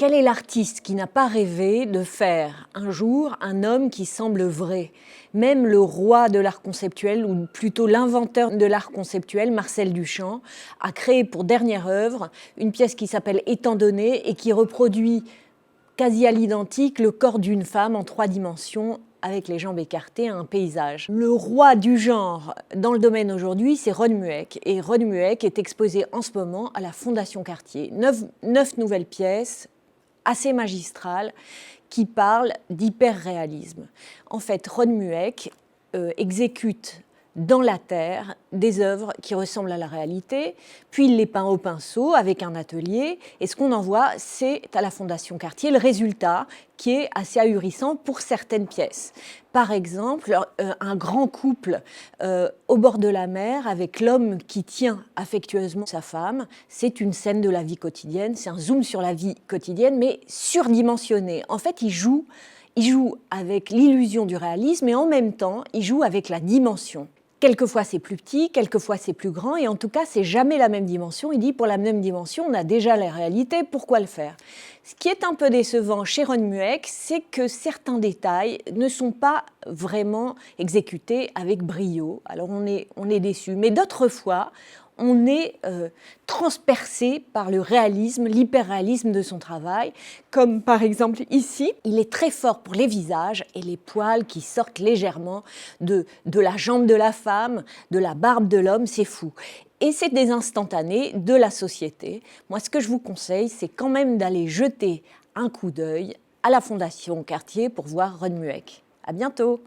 Quel est l'artiste qui n'a pas rêvé de faire un jour un homme qui semble vrai? Même le roi de l'art conceptuel, ou plutôt l'inventeur de l'art conceptuel, Marcel Duchamp, a créé pour dernière œuvre une pièce qui s'appelle Étant donné et qui reproduit quasi à l'identique le corps d'une femme en 3 dimensions avec les jambes écartées à un paysage. Le roi du genre dans le domaine aujourd'hui, c'est Ron Mueck. Et Ron Mueck est exposé en ce moment à la Fondation Cartier. 9 nouvelles pièces assez magistrales qui parlent d'hyper-réalisme. En fait, Ron Mueck exécute dans la terre des œuvres qui ressemblent à la réalité, puis il les peint au pinceau avec un atelier, et ce qu'on envoie, c'est à la Fondation Cartier le résultat qui est assez ahurissant pour certaines pièces. Par exemple, un grand couple au bord de la mer avec l'homme qui tient affectueusement sa femme, c'est une scène de la vie quotidienne, c'est un zoom sur la vie quotidienne, mais surdimensionné. En fait, il joue avec l'illusion du réalisme et en même temps, il joue avec la dimension. Quelquefois c'est plus petit, quelquefois c'est plus grand, et en tout cas c'est jamais la même dimension. Il dit pour la même dimension, on a déjà la réalité, pourquoi le faire? Ce qui est un peu décevant chez Ron Mueck, c'est que certains détails ne sont pas vraiment exécutés avec brio. Alors on est déçu, mais d'autres fois, on est transpercé par le réalisme, l'hyperréalisme de son travail, comme par exemple ici, il est très fort pour les visages et les poils qui sortent légèrement de la jambe de la femme, de la barbe de l'homme, c'est fou. Et c'est des instantanés de la société. Moi, ce que je vous conseille, c'est quand même d'aller jeter un coup d'œil à la Fondation Cartier pour voir Ron Mueck. À bientôt!